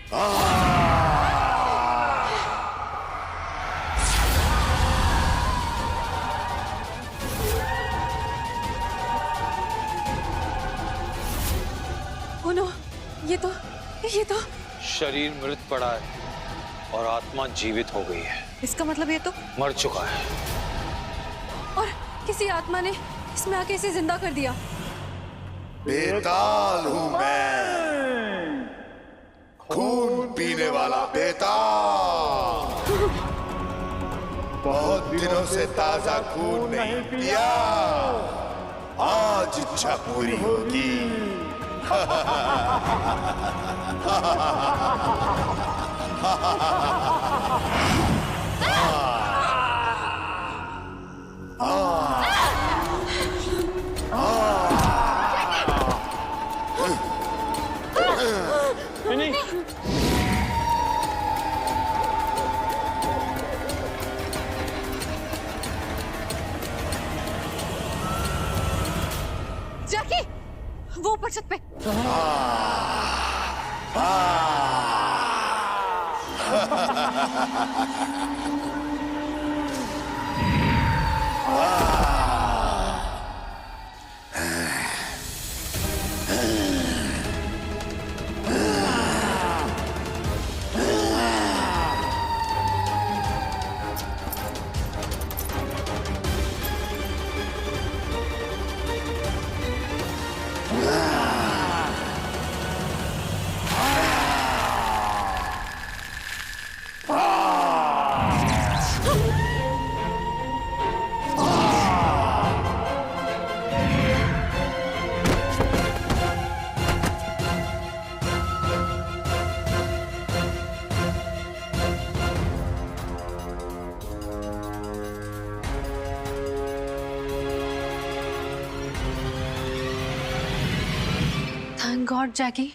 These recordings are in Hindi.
ओ नो, ये तो शरीर मृत पड़ा है और आत्मा जीवित हो गई है। इसका मतलब ये तो मर चुका है। और किसी आत्मा ने इसमें आके इसे जिंदा कर दिया। बेताल हूं मैं, खून पीने वाला बेताल। बहुत दिनों से ताजा खून नहीं पिया, आज इच्छा पूरी होगी। नहीं। जैकी, वो ऊपर छत पे। थैंक गॉड जैकी,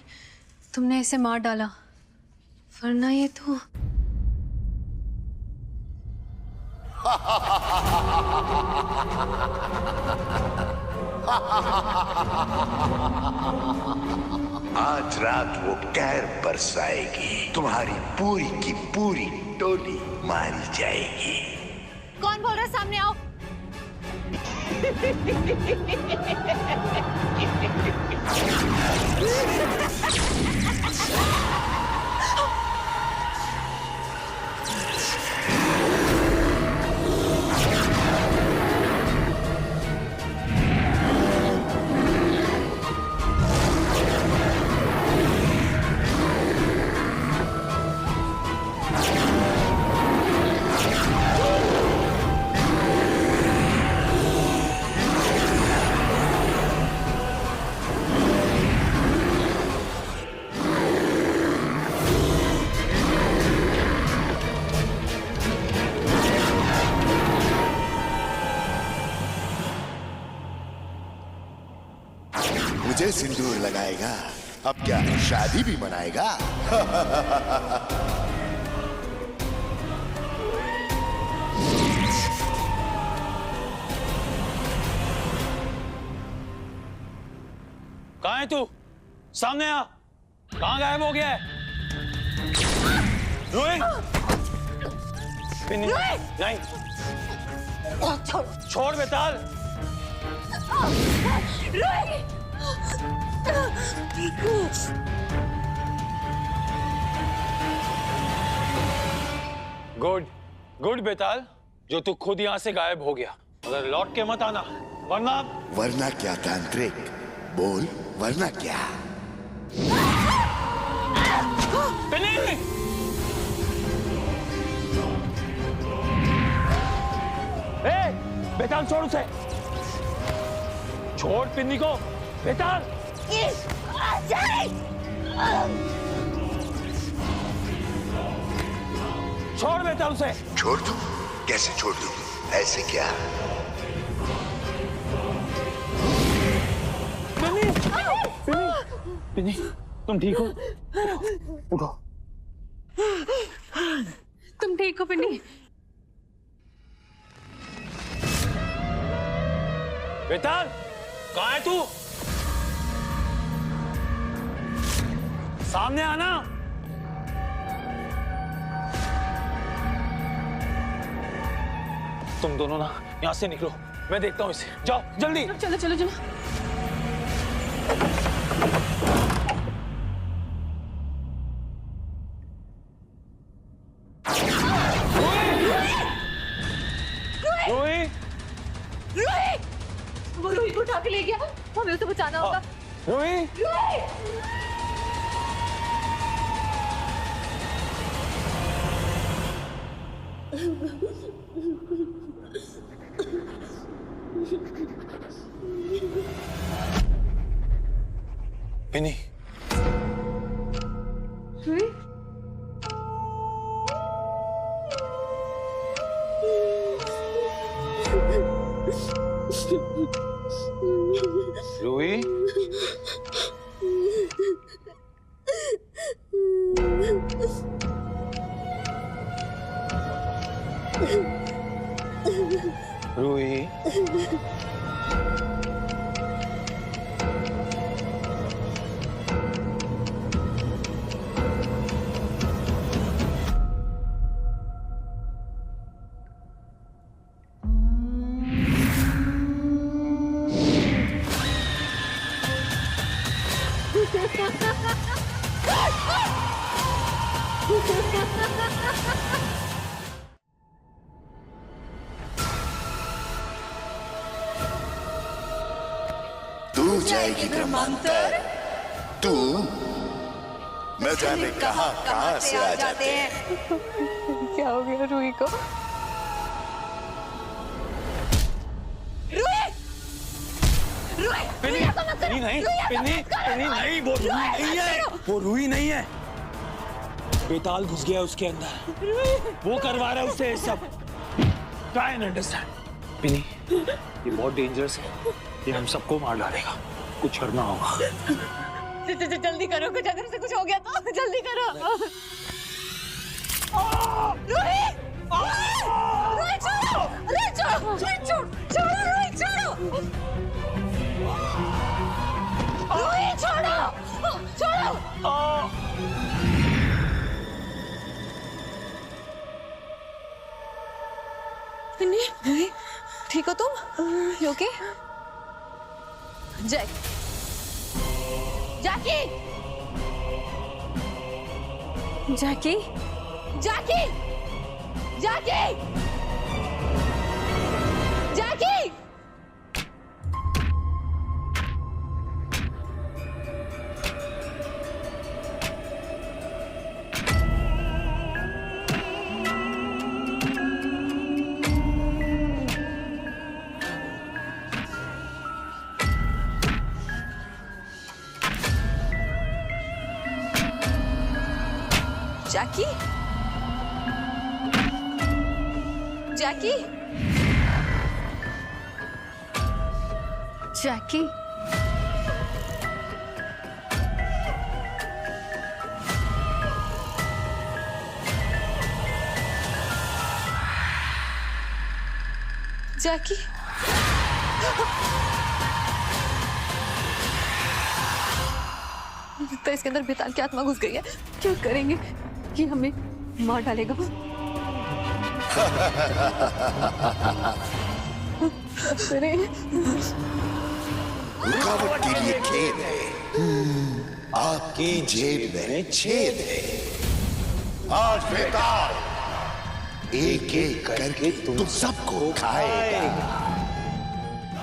तुमने इसे मार डाला, वरना ये तो आज रात वो कहर बरसाएगी, तुम्हारी पूरी की पूरी टोली मारी जाएगी। कौन बोल रहा है? सामने आओ। मुझे सिंदूर लगाएगा, अब क्या शादी भी मनाएगा? कहाँ है तू? सामने आ। कहाँ गायब हो गया है? रूही? नहीं। छोड़ बेताल। गुड गुड बेताल, जो तू खुद यहाँ से गायब हो गया, मगर लौट के मत आना, वरना क्या तांत्रिक? बोल, वरना क्या? पिन्नी! बेताल छोड़ उसे, छोड़ पिन्नी को, बेताल! छोड़ बेताल उसे। छोड़ दूं? कैसे छोड़ दूं? ऐसे क्या? पिन्नी, तुम ठीक हो? उठो। तुम ठीक हो पिन्नी? बेताल, कहाँ है तू? सामने आना। तुम दोनों ना यहाँ से निकलो, मैं देखता हूँ इसे। जाओ जल्दी। चलो चलो चलो। रूही, वो रूही को उठा के ले गया, हमें उसे बचाना होगा। रूही, विनी, रूही, रूही, रूही, तू जाएगी ब्रह्मांतर, तू न जाने कहां से आ जाते हैं। क्या हो गया रूही को? पिन्नी नहीं, पिन्नी नहीं, वो रूही नहीं है, वो रूही नहीं है। बेताल घुस गया उसके अंदर, वो करवा रहा है उससे सब। Try and understand. पिन्नी, ये बहुत डेंजरस है, ये हम सबको मार डालेगा, कुछ करना होगा। जल्दी करो, कुछ अगर से कुछ हो गया तो जल्दी करो। रूही! रूही छोड़ो! रूही छोड़ो! छोड़ो रूही, छोड़ो! रूही छोड़ो! छोड़ो! पिन्नी, ठीक हो तुम? You okay? जैक, जैकी, जैकी, जैकी, जैकी, जैकी। जैकी, जैकी, जैकी, जैकी। लगता है इसके अंदर बेताल की आत्मा घुस गई है। क्या करेंगे? कि हमें मार डालेगा। रुकावट के लिए खेद है, आपकी जेब में छेद है। आज बेताल एक एक करके तुम सबको खाएगा,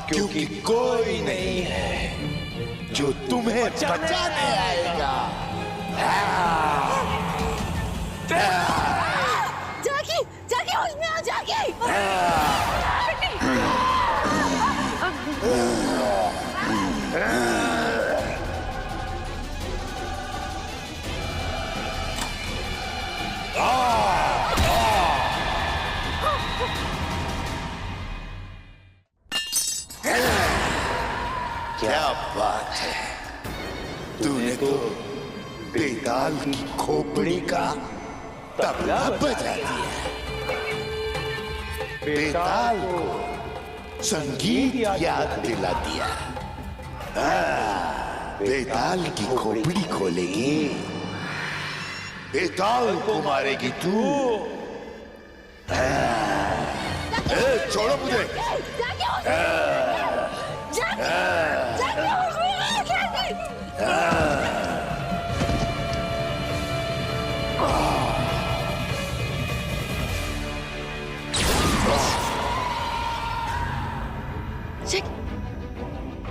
क्योंकि कोई नहीं है जो तुम्हें बचाने आएगा। जाकी, जाकी होश में आ, जाकी। क्या बात है, तूने तो बेताल की खोपड़ी का तबला बजा दिया। बेताल को संगीत याद दिला दिया। बेताल की खोपड़ी खोलेगी, बेताल को मारेगी तू। छोड़ो मुझे।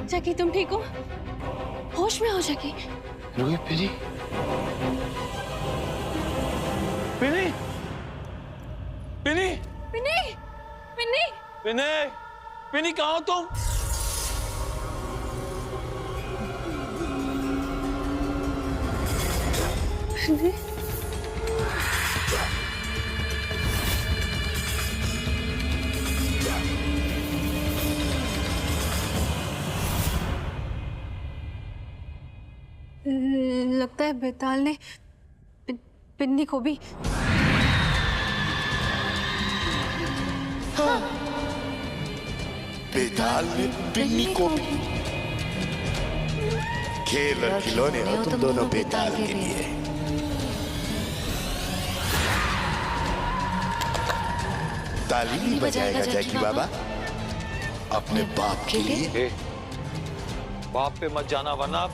जैकी, तुम ठीक हो? होश में हो जैकी? रुई पिनी, पिनी, पिनी, पिनी, पिनी, पिनी, पिनी कहाँ हो तुम? पिनी? लगता है बेताल ने पिन्नी को भी। हाँ। बेताल ने पिन्नी को भी। खेल और खिलौने हो तुम दोनों बेताल के लिए। ताली नहीं बजाएगा जैकी बाबा अपने बाप के लिए। बाप पे मत जाना वरना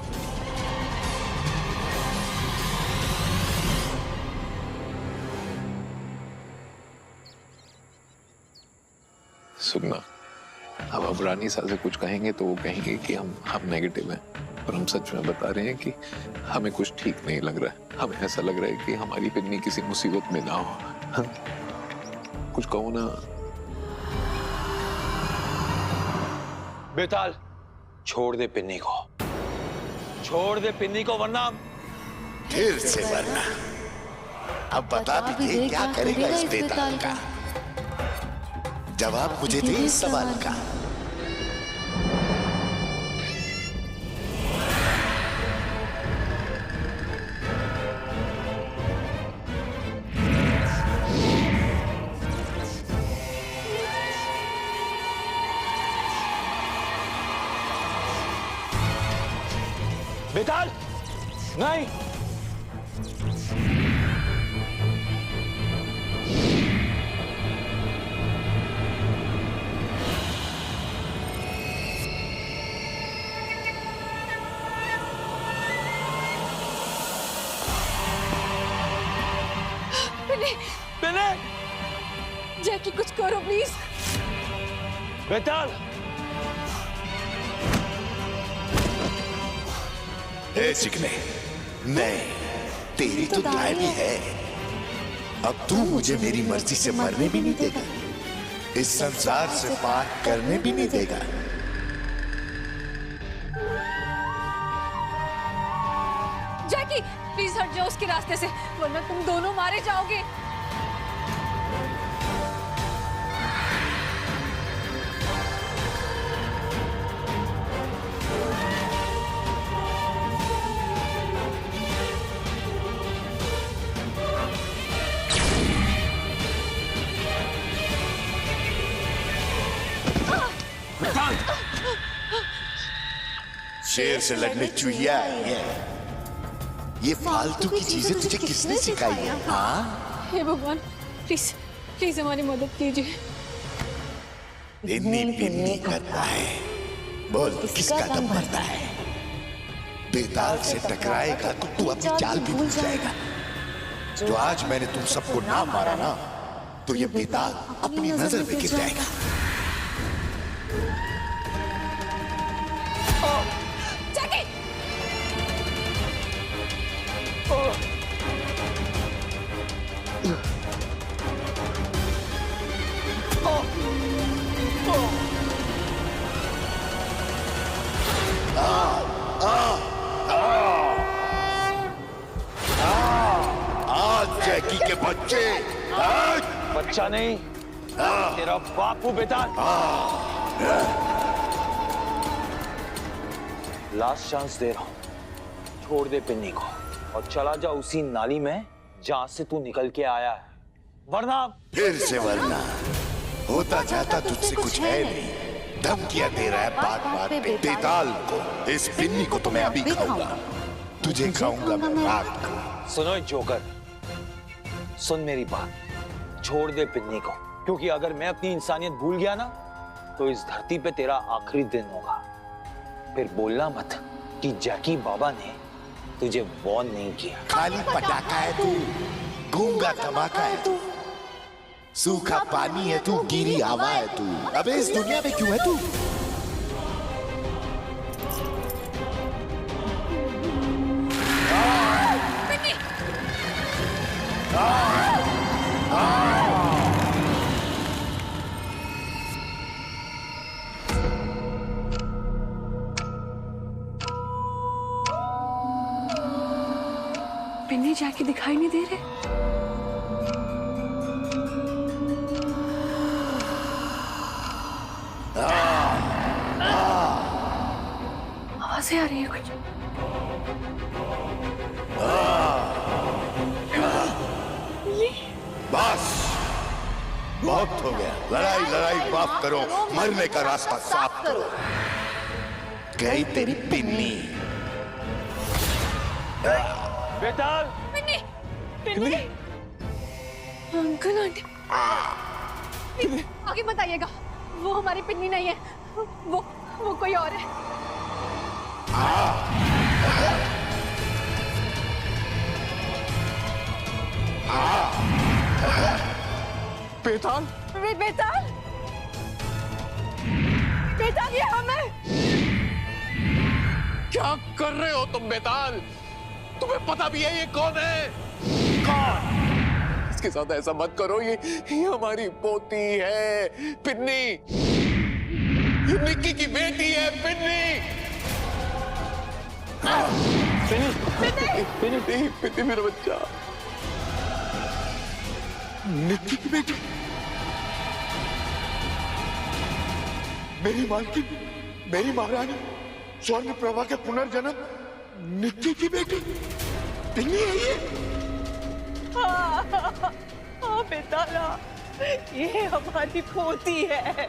सुनना, अब हम रानी साहब से कुछ कहेंगे तो वो कहेंगे कि हम नेगेटिव हैं, और हम सच में बता रहे हैं कि हमें कुछ ठीक नहीं लग रहा है। हमें ऐसा लग रहा है कि हमारी पिन्नी किसी मुसीबत में ना हो। कुछ कहो ना। बेताल, छोड़ दे पिन्नी को, छोड़ दे पिन्नी को वरना फिर से वरना। अब बता भी दे क्या करेगा इस बेताल का। जवाब मुझे दे इस सवाल का। बेताल, नहीं। पिनी, जैकी कुछ करो प्लीज। बेताल, चिकने, नहीं, तेरी तो दाई भी है। अब तू मुझे मेरी मर्जी से मरने भी नहीं देगा, इस संसार से पार करने भी नहीं देगा। जैकी प्लीज हट जाओ उसके रास्ते से, वरना तुम दोनों मारे जाओगे। शेर से लड़ने चूहिया आई है। ये फालतू की चीजें तुझे किसने सिखाई है? हाँ? हे भगवान, प्लीज प्लीज हमारी मदद कीजिए। पिन्नी पिन्नी करता है, बोल किसका दम भरता है? बेताल से टकराएगा तो तू अपनी चाल भी भूल जाएगा। जो आज मैंने तुम सबको ना मारा ना, तो ये बेताल अपनी नजर में गिर जाएगा। जैकी के बच्चे, बच्चा नहीं, तेरा बाप हूं बेताल। लास्ट चांस दे रहा हूं, छोड़ दे पिन्नी को और चला जा उसी नाली में जहां से तू निकल के आया है, वरना फिर से वरना होता जाता तुझसे कुछ है नहीं। धमकियां दे रहा है बात बात पे बेताल को। इस पिन्नी को तो मैं अभी खाऊंगा, तुझे खाऊंगा मैं रात को। सुनो जोकर, सुन मेरी बात, छोड़ दे पिन्नी को क्योंकि अगर मैं अपनी इंसानियत भूल गया ना तो इस धरती पे तेरा आखिरी दिन होगा। फिर बोलना मत कि जैकी बाबा ने तुझे वॉर्न नहीं किया। खाली पटाखा है तू, गूंगा धमाका है तू, सूखा पानी है तू, गिरी हवा है तू। अबे इस दुनिया में क्यों है तू? पिन्नी जैकी दिखाई नहीं दे रहे। आवाजें आ रही है कुछ। बस बहुत हो गया। लड़ाई लड़ाई माफ करो, मरने का रास्ता साफ करो। गई तेरी पिन्नी। बेताल! पिन्नी, पिन्नी, अंकल आंटी, आगे मत आइएगा। वो हमारी पिन्नी नहीं है, वो कोई और है। बेताल? बेताल, बेताल, ये हम हैं। क्या कर रहे हो तुम बेताल? तुम्हें पता भी है ये कौन है? कौन? इसके साथ ऐसा मत करो, ये हमारी पोती है पिन्नी। ये निक्की की बेटी है पिन्नी। पिन्नी, पिन्नी मेरा बच्चा। निक्की की बेटी? मेरी मालकिन, मेरी महारानी, स्वर्ण प्रभा के पुनर्जन्म निक्की की बेटी पिन्नी है ये? हाँ बेताला, ये हमारी पोती है।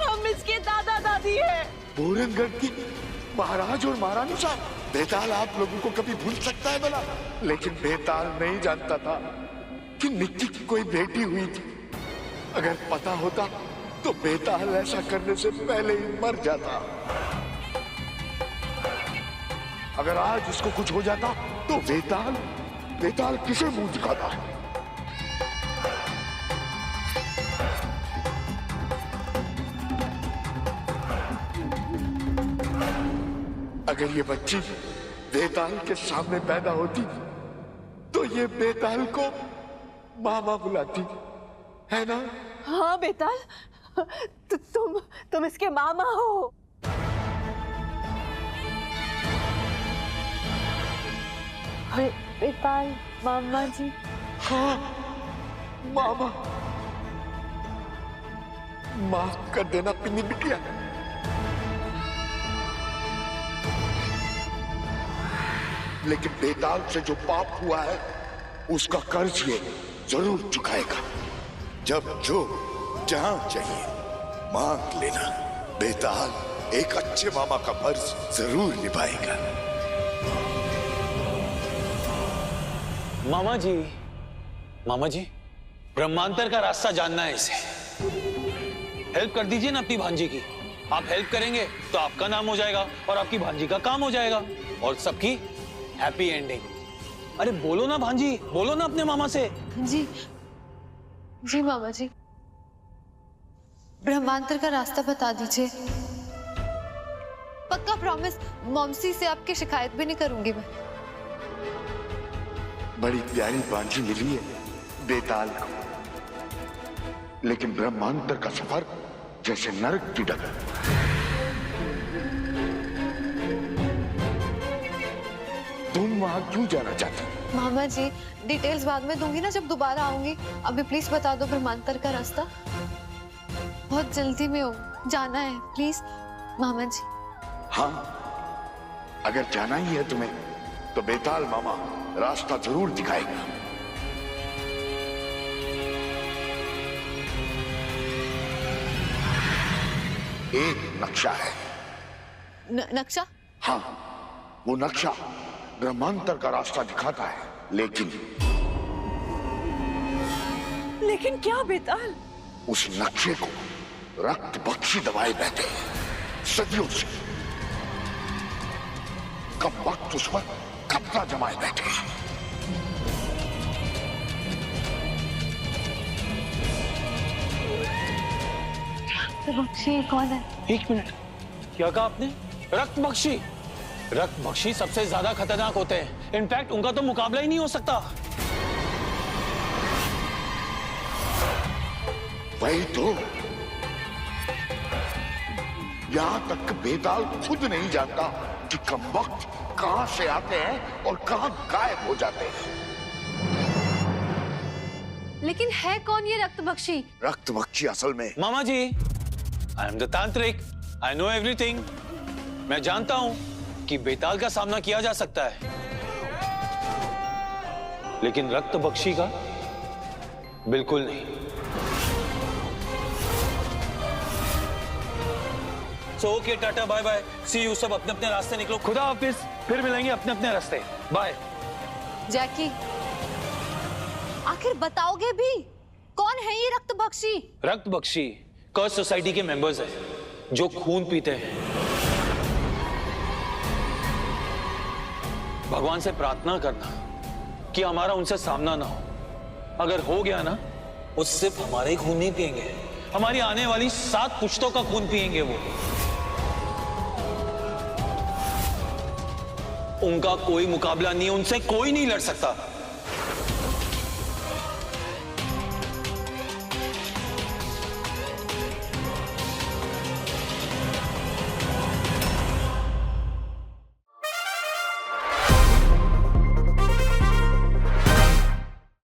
हम इसके दादा दादी है। पूरनगढ़ की महाराज और महारानी साहब। बेताल आप लोगों को कभी भूल सकता है भला? लेकिन बेताल नहीं जानता था कि निक्की की कोई बेटी हुई थी। अगर पता होता तो बेताल ऐसा करने से पहले ही मर जाता। अगर आज इसको कुछ हो जाता तो बेताल किसे मुंह दिखाता है? अगर ये बच्ची बेताल के सामने पैदा होती तो ये बेताल को मामा बुलाती, है ना? हाँ बेताल, तुम इसके मामा हो। बेताल मामा जी। हाँ मामा। माफ कर देना पिन्नी बिटिया। लेकिन बेताल से जो पाप हुआ है उसका कर्ज ये जरूर चुकाएगा। जब जो जहां चाहिए मांग लेना। बेताल एक अच्छे मामा का फर्ज जरूर निभाएगा। मामा जी, ब्रह्मांतर का रास्ता जानना है इसे। हेल्प कर दीजिए ना अपनी भांजी की। आप हेल्प करेंगे तो आपका नाम हो जाएगा और आपकी भांजी का काम हो जाएगा और सबकी हैप्पी एंडिंग। अरे बोलो ना भांजी, बोलो ना अपने मामा से। जी जी मामा जी, ब्रह्मांतर का रास्ता बता दीजिए। पक्का प्रॉमिस, मॉमसी से आपकी शिकायत भी नहीं करूंगी मैं। बड़ी प्यारी भांजी मिली है बेताल को, लेकिन ब्रह्मांतर का सफर जैसे नरक की डगर। तुम वहां क्यों जाना चाहती? मामा जी डिटेल्स बाद में दूंगी ना जब दोबारा आऊंगी। अभी प्लीज बता दो ब्रह्मांतर का रास्ता। बहुत जल्दी में हो, जाना है प्लीज मामा जी। हाँ, अगर जाना ही है तुम्हें तो बेताल मामा रास्ता जरूर दिखाएगा। एक नक्शा है। नक्शा? हाँ, वो नक्शा ब्रह्मांतर का रास्ता दिखाता है, लेकिन लेकिन क्या बेताल? उस नक्शे को रक्त बख्शी दबाए बैठे हैं सदियों से। कब वक्त उस पर कब्जा जमाए बैठे हैं। बख्शी कौन है? एक मिनट, क्या कहा आपने? रक्त बख्शी? रक्त बख्शी सबसे ज्यादा खतरनाक होते हैं। इनफैक्ट उनका तो मुकाबला ही नहीं हो सकता। वही तो, यहां तक बेताल खुद नहीं जानता कि कब वक्त कहां से आते हैं और कहां गायब हो जाते हैं। लेकिन है कौन ये रक्त बख्शी? रक्त बख्शी असल में मामा जी, आई एम द तांत्रिक, आई नो एवरीथिंग। मैं जानता हूं कि बेताल का सामना किया जा सकता है, लेकिन रक्त बख्शी का बिल्कुल नहीं। So okay, tata bye bye, see you. सब अपने अपने रास्ते निकलो। खुदा हाफिज, फिर मिलेंगे अपने अपने रास्ते। बाय। जैकी, आखिर बताओगे भी कौन है ये रक्त बख्शी? रक्त बख्शी कर्स सोसाइटी के मेंबर्स हैं जो खून पीते हैं। भगवान से प्रार्थना करना कि हमारा उनसे सामना ना हो। अगर हो गया ना, वो सिर्फ हमारे ही खून नहीं पिएंगे, हमारी आने वाली 7 पुश्तों का खून पिएंगे वो। उनका कोई मुकाबला नहीं, उनसे कोई नहीं लड़ सकता।